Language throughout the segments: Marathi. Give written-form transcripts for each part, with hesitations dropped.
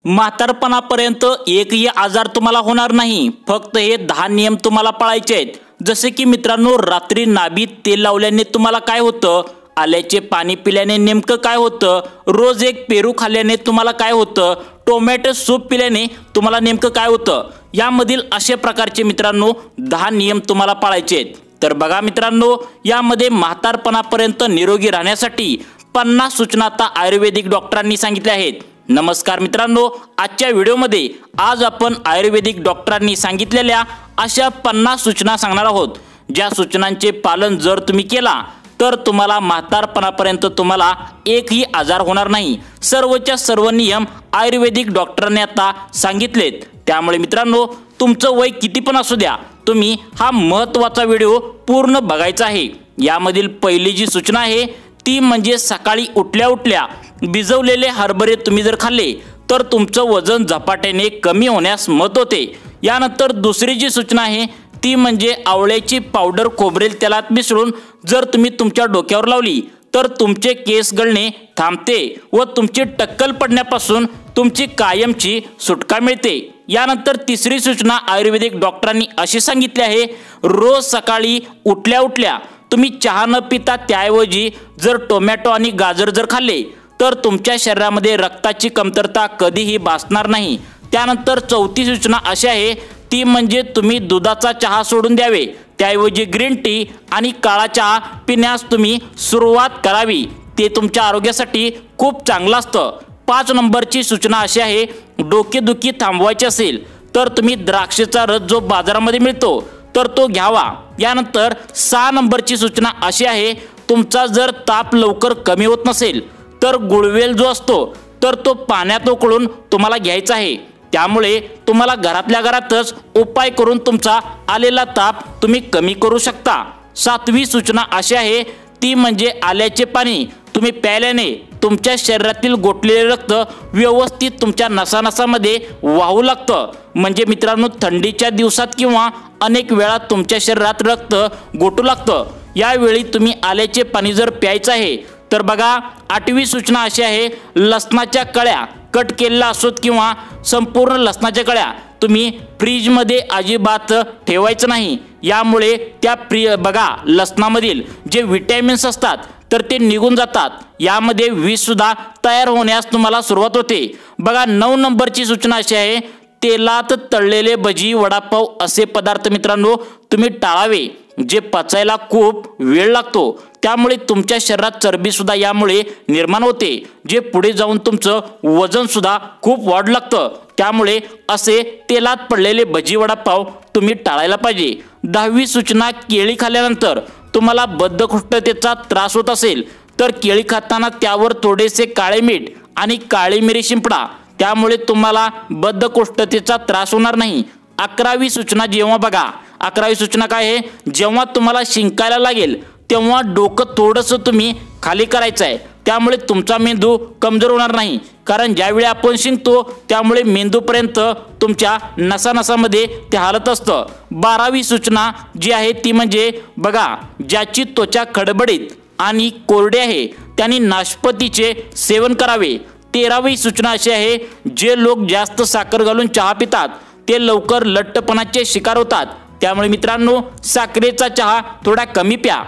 म्हातारपणापर्यंत एकही आजार तुम्हाला होणार नाही। फक्त हे 10 नियम तुम्हाला पाळायचे आहेत। जसे की मित्रांनो, रात्री नाभीत तेल लावल्याने तुम्हाला काय होतं, आल्याचे पाणी पिल्याने नेमकं काय होतं, रोज एक पेरू खाल्ल्याने तुम्हाला काय होतं, टोमॅटो सूप पिल्याने तुम्हाला नेमकं काय होतं, यामधील अशा प्रकारचे मित्रांनो 10 नियम तुम्हाला पाळायचे आहेत। तर बघा मित्रांनो, यामध्ये म्हातारपणापर्यंत निरोगी राहण्यासाठी 50 सूचना आता आयुर्वेदिक डॉक्टरांनी सांगितल्या आहेत। नमस्कार मित्रांनो, आजच्या व्हिडिओमध्ये आज आपण आयुर्वेदिक डॉक्टरांनी सांगितलेल्या अशा 50 सूचना सांगणार आहोत, ज्या सूचनांचे पालन जर तुम्ही केला तर तुम्हाला म्हातारपणापर्यंत तुम्हाला एकही आजार होणार नाही। सर्वच्या सर्व नियम आयुर्वेदिक डॉक्टरांनी आता सांगितलेत। त्यामुळे मित्रांनो, तुमचं वय किती पण असू द्या, तुम्ही हा महत्त्वाचा व्हिडिओ पूर्ण बघायचा आहे। यामधील पहिली जी सूचना आहे ती म्हणजे सकाळी उठल्या उठल्या भिजवलेले हरभरे तुम्ही जर खाल्ले तर तुमचं वजन झपाट्याने कमी होण्यास मदत होते। यानंतर दुसरी जी सूचना आहे ती म्हणजे आवळ्याची पावडर खोबरेल तेलात मिसळून जर तुम्ही तुमच्या डोक्यावर लावली तर तुमचे केस गळणे थांबते व तुमची टक्कल पडण्यापासून तुमची कायमची सुटका मिळते। यानंतर तिसरी सूचना आयुर्वेदिक डॉक्टरांनी अशी सांगितली आहे, रोज सकाळी उठल्या उठल्या तुम्ही चहा न पिता त्याऐवजी जर टोमॅटो आणि गाजर जर खाल्ले तर तुमच्या शरीरामध्ये रक्ताची कमतरता कधीही भासणार नाही। त्यानंतर चौथी सूचना अशी आहे ती म्हणजे तुम्ही दुधाचा चहा सोडून द्यावे, त्याऐवजी ग्रीन टी आणि काळा चहा पिण्यास तुम्ही सुरुवात करावी। ते तुमच्या आरोग्यासाठी खूप चांगलं असतं। 5 नंबरची सूचना अशी आहे, डोकेदुखी थांबवायची असेल तर तुम्ही द्राक्षाचा रस जो बाजारामध्ये मिळतो तर तो घ्यावा। यानंतर 6 नंबरची सूचना अशी आहे, तुमचा जर ताप लवकर कमी होत नसेल तर गुळवेल जो असतो तर तो पाण्यात उकळून तुम्हाला घ्यायचा आहे। त्यामुळे तुम्हाला घरातल्या घरातच उपाय करून तुमचा आलेला ताप तुम्ही कमी करू शकता। 7वी सूचना अशी आहे ती म्हणजे आल्याचे पाणी तुम्ही प्यायल्याने तुमच्या शरीरातील गोठलेले रक्त व्यवस्थित तुमच्या नसानसामध्ये वाहू लागतं। म्हणजे मित्रांनो, थंडीच्या दिवसात किंवा अनेक वेळा तुमच्या शरीरात रक्त गोठू लागतं, यावेळी तुम्ही आल्याचे पाणी जर प्यायचं आहे तर बघा 8वी सूचना अशी आहे, लसणाच्या कळ्या कट केलेल्या असोत किंवा संपूर्ण लसणाच्या कळ्या तुम्ही फ्रीजमध्ये अजिबात ठेवायचं नाही। यामुळे त्या बघा लसणामधील जे विटॅमिन्स असतात तर ते निघून जातात, यामध्ये विष सुद्धा तयार होण्यास तुम्हाला सुरुवात होते। बघा 9 नंबरची सूचना अशी आहे, तेलात तळलेले भजी वडापाव असे पदार्थ मित्रांनो तुम्ही टाळावे, जे पचायला खूप वेळ लागतो। त्यामुळे तुमच्या शरीरात चरबी सुद्धा यामुळे निर्माण होते, जे पुढे जाऊन तुमचं वजन सुद्धा खूप वाढू लागतं। त्यामुळे असे तेलात पडलेले भजी वडापाव तुम्ही टाळायला पाहिजे। 10वी सूचना, केळी खाल्ल्यानंतर तुम्हाला बद्धकोष्ठतेचा त्रास होत असेल तर केळी खाताना त्यावर थोडेसे काळे मीठ आणि काळी मिरी शिंपडा, त्यामुळे तुम्हाला बद्धकोष्ठतेचा त्रास होणार नाही। 11वी सूचना, जेव्हा बघा 11वी सूचना काय आहे, जेव्हा तुम्हाला शिंकायला लागेल तेव्हा डोकं थोडंसं तुम्ही खाली करायचं आहे, त्यामुळे तुमचा मेंदू कमजोर होणार नाही। कारण ज्यावेळी आपण शिंकतो त्यामुळे मेंदूपर्यंत तुमच्या नसानसामध्ये ते हालत असतं। 12वी सूचना जी आहे ती म्हणजे बघा, ज्याची त्वचा खडबडीत आणि कोरडी आहे त्यांनी नाशपतीचे सेवन करावे। 13वी सूचना अशी आहे, जे लोक जास्त साखर घालून चहा पितात ते लवकर लठ्ठपणाचे शिकार होतात, त्यामुळे मित्रांनो साखरेचा चहा थोडा कमी प्या।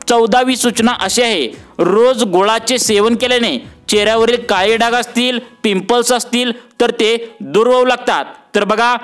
14वी सूचना अशी आहे, रोज गुळाचे सेवन केल्याने चेहऱ्यावरील काळे डाग असतील, पिंपल्स असतील तर ते दूर होऊ लागतात। तर बघा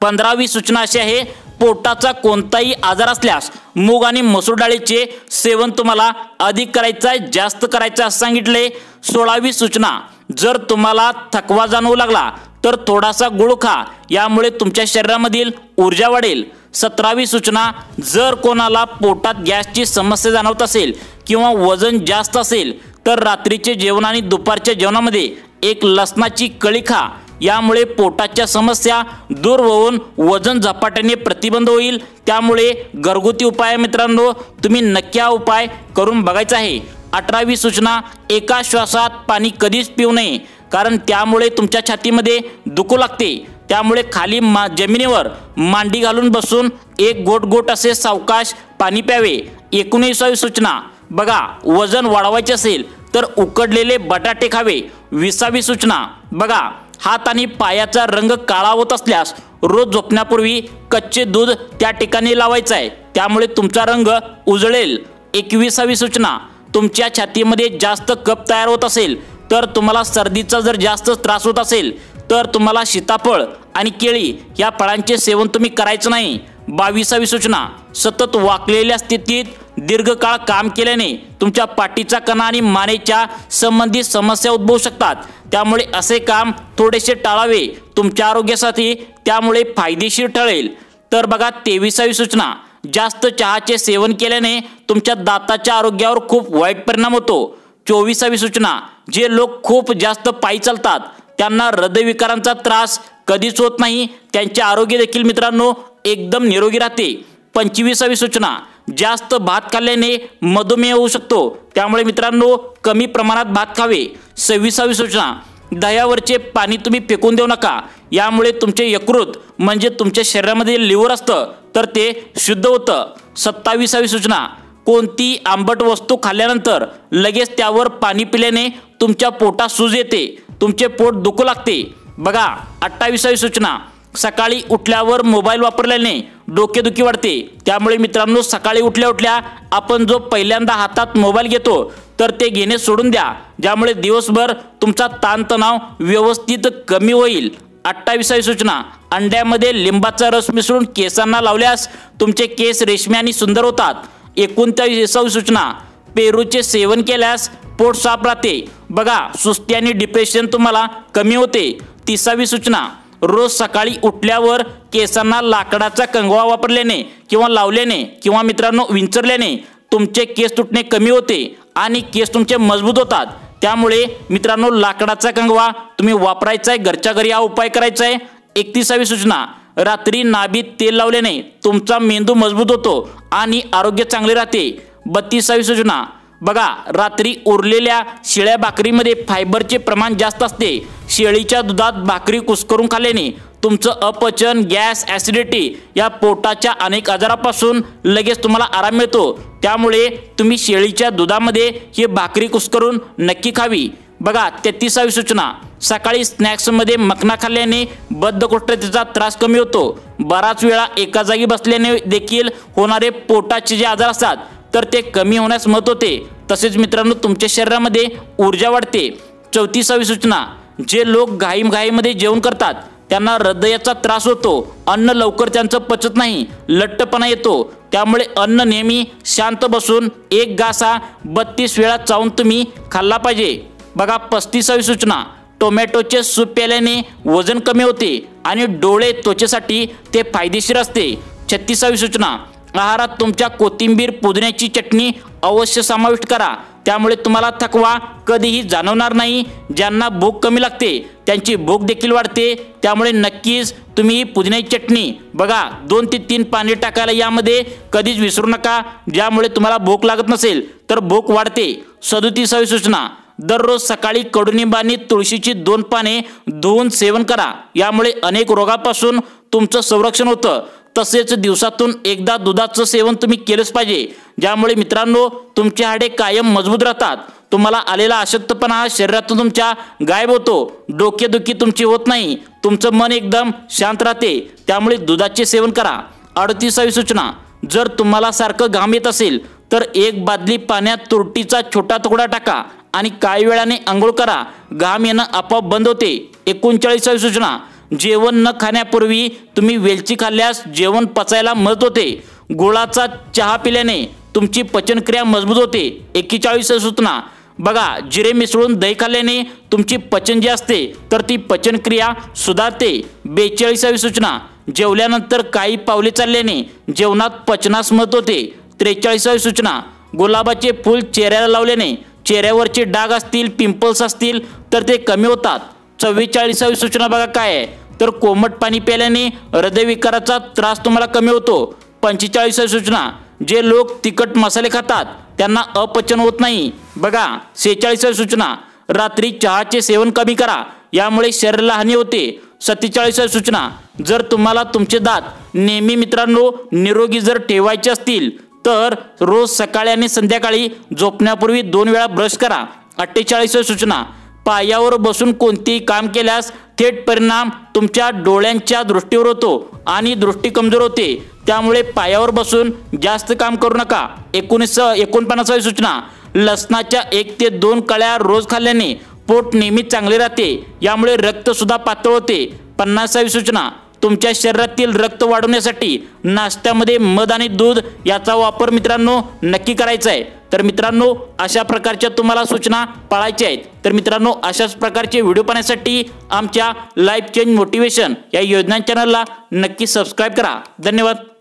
15वी सूचना अशी आहे, पोटाचा कोणताही आजार असल्यास मूग आणि मसूर डाळीचे सेवन तुम्हाला अधिक करायचं आहे, जास्त करायचं असं सांगितले। 16वी सूचना, जर तुम्हाला थकवा जाणवू लागला तर थोडासा गुळ खा, यामुळे तुमच्या शरीरामधील ऊर्जा वाढेल। 17वी सूचना, जर कोणाला पोटात गॅसची समस्या जाणवत असेल किंवा वजन जास्त असेल तर रात्रीचे जेवण आणि दुपारच्या जेवणामध्ये एक लसणाची कळी खा, यामुळे पोटाच्या समस्या दूर होऊन वजन झपाट्याने प्रतिबंध होईल। त्यामुळे घरगुती उपाय मित्रांनो तुम्ही नक्की हा उपाय करून बघायचा आहे। 18वी सूचना, एका श्वासात पाणी कधीच पिऊ नये, कारण त्यामुळे तुमच्या छातीमध्ये दुखू लागते। त्यामुळे खाली जमिनीवर मांडी घालून बसून एक गोट असे सावकाश पाणी प्यावे। 19वी सूचना, बघा वजन वाढवायचे असेल तर उकडलेले बटाटे खावे। 20वी सूचना, बघा हात आणि पायाचा रंग काळा होत असल्यास रोज झोपण्यापूर्वी कच्चे दूध त्या ठिकाणी लावायचं आहे, त्यामुळे तुमचा रंग उजळेल. 21वी सूचना, तुमच्या छातीमध्ये जास्त कफ तयार होत असेल तर तुम्हाला सर्दीचा जर जास्त त्रास होत असेल तर तुम्हाला सीताफळ आणि केळी या फळांचे सेवन तुम्ही करायचं नाही. 22वी सूचना, सतत वाकलेल्या स्थितीत दीर्घकाळ काम केल्याने तुमच्या पाठीचा कणा आणि मानेच्या संबंधित समस्या उद्भवू शकतात, त्यामुळे असे काम थोडेसे टाळावे. तुमच्या आरोग्यासाठी त्यामुळे फायदेशीर ठरेल. तर बघा 23वी सूचना, जास्त चहाचे सेवन केल्याने तुमच्या दाताच्या आरोग्यावर खूप वाईट परिणाम होतो. 24वी सूचना, जे लोक खूप जास्त पायी चालतात त्यांना हृदयविकारांचा त्रास कधीच होत नाही, त्यांचे आरोग्य देखील मित्रांनो एकदम निरोगी राहते. 25वी सूचना, जास्त भात खाल्ल्याने मधुमेह होऊ शकतो, त्यामुळे मित्रांनो कमी प्रमाणात भात खावे. 26वी सूचना, दह्यावरचे पाणी तुम्ही फेकून देऊ नका, यामुळे तुमचे यकृत म्हणजे तुमच्या शरीरामध्ये लिव्हर असतं तर ते शुद्ध होतं. 27वी सूचना, कोणती आंबट वस्तू खाल्ल्यानंतर लगेच त्यावर पाणी पिल्याने तुमच्या पोटात सूज येते, तुमचे पोट दुखू लागते. बघा 28वी सूचना, सकाळी उठल्यावर मोबाईल वापरल्याने डोकेदुखी वाढते, त्यामुळे मित्रांनो सकाळी उठल्या उठल्या आपण जो पहिल्यांदा हातात मोबाईल घेतो तर ते घेणे सोडून द्या, ज्यामुळे दिवसभर तुमचा ताणतणाव व्यवस्थित कमी होईल. 28वी सूचना, अंड्यामध्ये लिंबाचा रस मिसळून केसांना लावल्यास तुमचे केस रेशमी आणि सुंदर होतात. 29वी सूचना, पेरूचे सेवन केल्यास पोट साफ राहते. बघा सुस्ती आणि डिप्रेशन तुम्हाला कमी होते. 30वी सूचना, रोज सकाळी उठल्यावर केसांना लाकडाचा कंगवा वापरल्याने किंवा लावल्याने किंवा मित्रांनो विंचरल्याने तुमचे केस तुटणे कमी होते आणि केस तुमचे मजबूत होतात, त्यामुळे मित्रांनो लाकडाचा कंगवा तुम्ही वापरायचा आहे, घरच्या घरी हा उपाय करायचा आहे. 31वी सूचना, रात्री नाभीत तेल लावल्याने तुमचा मेंदू मजबूत होतो आणि आरोग्य चांगले राहते. 32वी सूचना, बघा रात्री उरलेल्या शिळ्या भाकरीमध्ये फायबरचे प्रमाण जास्त असते. शेळीच्या दुधात भाकरी कुस्करून खाल्ल्याने तुमचं अपचन, गॅस, ॲसिडिटी या पोटाच्या अनेक आजारापासून लगेच तुम्हाला आराम मिळतो, त्यामुळे तुम्ही शेळीच्या दुधामध्ये ही भाकरी कुस्करून नक्की खावी. बघा 33वी सूचना, सकाळी स्नॅक्समध्ये मखना खाल्ल्याने बद्धकोष्ठतेचा त्रास कमी होतो. बराच वेळा एका जागी बसल्याने देखील होणारे पोटाचे जे आजार असतात तर ते कमी होण्यास मदत होते. तसेच मित्रांनो तुमच्या शरीरामध्ये ऊर्जा वाढते. 34वी सूचना, जे लोक घाईमध्ये जेवण करतात त्यांना हृदयाचा त्रास होतो, अन्न लवकर त्यांचं पचत नाही, लठ्ठपणा येतो, त्यामुळे अन्न नेहमी शांत बसून एक घासा 32 वेळा चावून तुम्ही खाल्ला पाहिजे. बघा 35वी सूचना, टोमॅटोचे सूप प्यायल्याने वजन कमी होते आणि डोळे त्वचेसाठी ते फायदेशीर असते. 36वी सूचना, आहारात तुमच्या कोथिंबीर पुदिन्याची चटणी अवश्य समाविष्ट करा, त्यामुळे तुम्हाला थकवा कधीही जाणवणार नाही. ज्यांना भूक कमी लागते त्यांची भूक देखील वाढते, त्यामुळे नक्कीच तुम्ही ही पुदिन्याची चटणी बघा 2 ते 3 पाने टाकायला यामध्ये कधीच विसरू नका, ज्यामुळे तुम्हाला भूक लागत नसेल तर भूक वाढते. 37वी सूचना, दररोज सकाळी कडुनिंब आणि तुळशीची 2 पाने धुवून सेवन करा, यामुळे अनेक रोगांपासून तुमचं संरक्षण होतं. तसेच दिवसातून एकदा दुधाचं सेवन तुम्ही केलंच पाहिजे, ज्यामुळे मित्रांनो तुमचे हाडे कायम मजबूत राहतात, तुम्हाला आलेला अशक्तपणा हा शरीरातून तुमच्या गायब होतो, डोकेदुखी तुमची होत नाही, तुमचं मन एकदम शांत राहते, त्यामुळे दुधाचे सेवन करा. 38वी सूचना, जर तुम्हाला सारखं घाम येत असेल तर 1 बादली पाण्यात तुरटीचा छोटा तुकडा टाका आणि काही वेळाने आंघोळ करा, घाम येणं आपोआप बंद होते. 39वी सूचना, जेवण न खाण्यापूर्वी तुम्ही वेलची खाल्ल्यास जेवण पचायला मदत होते. गुळाचा चहा पिल्याने तुमची पचनक्रिया मजबूत होते. 41वी सूचना, बघा जिरे मिसळून दही खाल्ल्याने तुमची पचन जी असते तर ती पचनक्रिया सुधारते. 42वी सूचना, जेवल्यानंतर काही पावले चालल्याने जेवणात पचनास मदत होते. 43वी सूचना, गुलाबाचे फूल चेहऱ्याला लावल्याने चेहऱ्यावरचे डाग असतील, पिंपल्स असतील तर ते कमी होतात. 44वी सूचना बघा काय आहे तर कोमट पाणी प्यायल्याने हृदयविकाराचा त्रास तुम्हाला कमी होतो. 45वी सूचना, जे लोक तिखट मसाले खातात त्यांना अपचन होत नाही. बघा 46वी सूचना, रात्री चहाचे सेवन कमी करा, यामुळे शरीराला हानी होते. 47वी सूचना, जर तुम्हाला तुमचे दात नेहमी मित्रांनो निरोगी जर ठेवायचे असतील तर रोज सकाळी आणि संध्याकाळी झोपण्यापूर्वी 2 वेळा ब्रश करा. 48वी सूचना, पायावर बसून कोणतेही काम केल्यास थेट परिणाम तुमच्या डोळ्यांच्या दृष्टीवर होतो आणि दृष्टी कमजोर होते। त्यामुळे पायावर बसून जास्त काम करू नका। 49वी सूचना, लसणाच्या 1 ते 2 कळ्या रोज खाल्ल्याने पोट नेहमी चांगले राहते, यामुळे रक्त सुद्धा पातळ होते। 50वी सूचना, तुमच्या शरीरातील रक्त वाढवण्यासाठी नाश्त्यामध्ये मध आणि दूध याचा वापर मित्रांनो नक्की करायचा आहे। तर मित्रांनो अशा प्रकारच्या तुम्हाला सूचना पाळायच्या आहेत। तर मित्रांनो अशाच प्रकारचे व्हिडिओ पाहण्यासाठी आमच्या लाईफ चेंज मोटिवेशन या योजना चॅनलला नक्की सबस्क्राईब करा। धन्यवाद।